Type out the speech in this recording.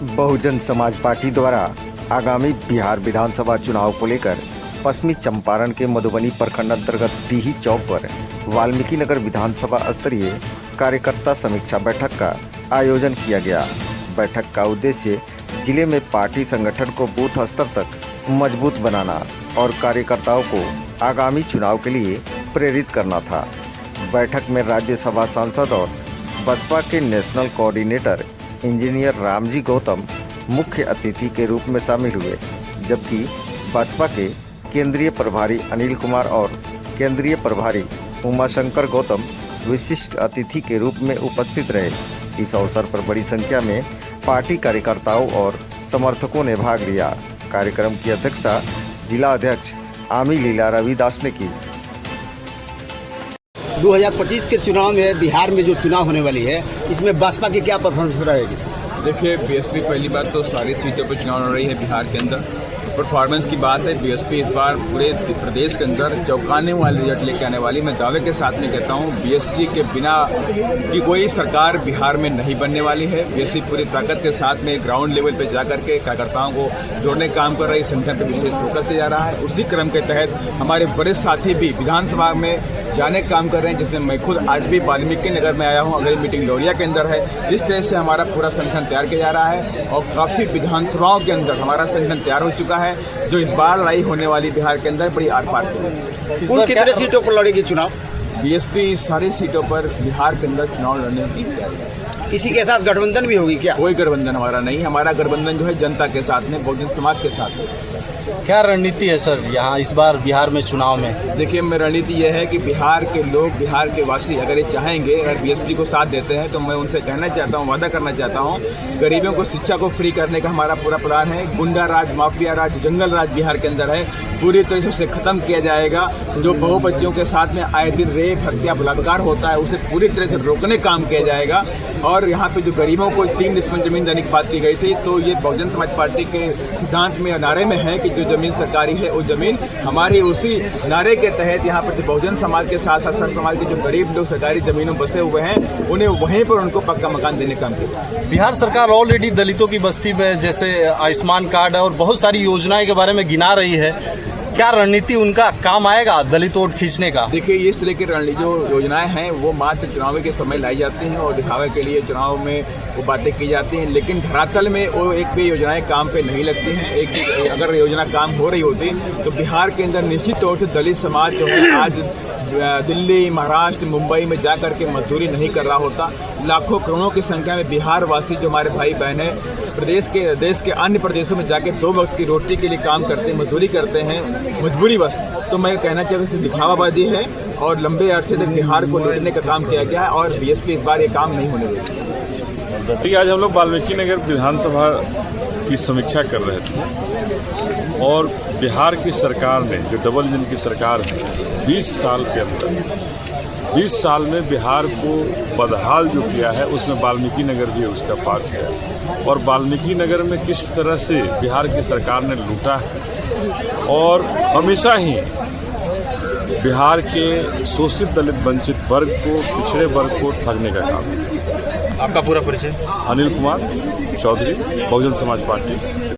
Bahujan Samaj party द्वारा आगामी बिहार विधानसभा चुनाव को लेकर पश्चिमी चंपारण के मधुबनी प्रखंड अंतर्गत डीही चौक पर वाल्मीकि नगर विधानसभा स्तरीय कार्यकर्ता समीक्षा बैठक का आयोजन किया गया। बैठक का उद्देश्य जिले में पार्टी संगठन को बूथ स्तर तक मजबूत बनाना और कार्यकर्ताओं को आगामी चुनाव के लिए प्रेरित करना था। बैठक में राज्यसभा सांसद और बसपा के national coordinator engineer Ramji Gautam मुख्य अतिथि के रूप में शामिल हुए, जबकि बसपा के केंद्रीय प्रभारी अनिल कुमार और केंद्रीय प्रभारी उमाशंकर गौतम विशिष्ट अतिथि के रूप में उपस्थित रहे। इस अवसर पर बड़ी संख्या में पार्टी कार्यकर्ताओं और समर्थकों ने भाग लिया। कार्यक्रम की अध्यक्षता जिला अध्यक्ष आमी लीला रविदास ने की। 2025 के चुनाव में बिहार में जो चुनाव होने वाली है, इसमें बसपा की क्या परफॉर्मेंस रहेगी? देखिए, बीएसपी पहली बात तो सारी सीटों पर चुनाव लड़ रही है बिहार के अंदर। परफॉर्मेंस की बात है, बीएसपी इस बार पूरे प्रदेश के अंदर चौंकाने वाले रिजल्ट लेके आने वाली। मैं दावे के साथ में कहता हूँ, बीएसपी के बिना की कोई सरकार बिहार में नहीं बनने वाली है। बीएसपी पूरी ताकत के साथ में ग्राउंड लेवल पे जाकर के कार्यकर्ताओं को जोड़ने का काम कर रही है। संगठन पर विशेष फोकस दिया जा रहा है। उसी क्रम के तहत हमारे वरिष्ठ साथी भी विधानसभा में जाने का काम कर रहे हैं, जिसमें मैं खुद आज भी वाल्मीकि नगर में आया हूं। अगली मीटिंग लोरिया के अंदर है। इस तरह से हमारा पूरा संगठन तैयार किया जा रहा है और काफ़ी विधानसभाओं के अंदर हमारा संगठन तैयार हो चुका है, जो इस बार लड़ाई होने वाली बिहार के अंदर बड़ी आर पार की। कुल कितने सीटों पर लड़ेगी चुनाव? बीएसपी सारी सीटों पर बिहार के अंदर चुनाव लड़ने की तैयारी है। किसी के साथ गठबंधन भी होगी क्या? कोई गठबंधन हमारा नहीं। हमारा गठबंधन जो है जनता के साथ में, बहुजन समाज के साथ है। क्या रणनीति है सर यहाँ इस बार बिहार में चुनाव में? देखिए, मेरी रणनीति यह है कि बिहार के लोग, बिहार के वासी अगर ये चाहेंगे, अगर बीएसपी को साथ देते हैं, तो मैं उनसे कहना चाहता हूँ, वादा करना चाहता हूँ, गरीबों को शिक्षा को फ्री करने का हमारा पूरा प्लान है। गुंडा राज, माफिया राज, जंगल राज बिहार के अंदर है, पूरी तरह से उसे खत्म किया जाएगा। जो बहु बच्चों के साथ में आए दिन रेप, हत्या, बलात्कार होता है, उसे पूरी तरह से रोकने का काम किया जाएगा। और यहाँ पे जो गरीबों को 3 डिसमिल जमीन देने की बात की गई थी, तो ये बहुजन समाज पार्टी के सिद्धांत में, नारे में है कि जो जमीन सरकारी है वो जमीन हमारी। उसी नारे के तहत यहाँ पर बहुजन समाज के साथ साथ सर समाज के जो गरीब लोग सरकारी जमीनों बसे हुए हैं, उन्हें वहीं पर उनको पक्का मकान देने का काम किया। बिहार सरकार ऑलरेडी दलितों की बस्ती में जैसे आयुष्मान कार्ड और बहुत सारी योजनाएं के बारे में गिना रही है। क्या रणनीति उनका काम आएगा दलित वोट खींचने का? देखिए, इस तरह की रणनीति जो योजनाएं हैं वो मात्र चुनाव के समय लाई जाती हैं और दिखावे के लिए चुनाव में वो बातें की जाती हैं, लेकिन धरातल में वो एक भी योजनाएं काम पे नहीं लगती हैं। एक अगर योजना काम हो रही होती तो बिहार के अंदर निश्चित तौर से दलित समाज जो है आज दिल्ली, महाराष्ट्र, मुंबई में जा कर के मजदूरी नहीं कर रहा होता। लाखों करोड़ों की संख्या में बिहार वासी जो हमारे भाई बहन हैं, देश के अन्य प्रदेशों में जाके 2 वक्त की रोटी के लिए काम करते हैं, मजदूरी करते हैं, मजबूरी बस। तो मैं कहना चाहता हूँ, दिखावाबाजी है और लंबे अरसे तक बिहार को लूटने का काम किया गया है और बीएसपी इस बार ये काम नहीं होने देगी। आज हम लोग वाल्मीकि नगर विधानसभा की समीक्षा कर रहे थे और बिहार की सरकार ने, जो डबल इंजन की सरकार है, 20 साल के अंदर 20 साल में बिहार को बदहाल जो किया है, उसमें वाल्मीकि नगर भी उसका पार्ट है। और वाल्मीकि नगर में किस तरह से बिहार की सरकार ने लूटा है और हमेशा ही बिहार के शोषित दलित वंचित वर्ग को, पिछड़े वर्ग को ठगने का काम है। आपका पूरा परिचय? अनिल कुमार चौधरी, बहुजन समाज पार्टी।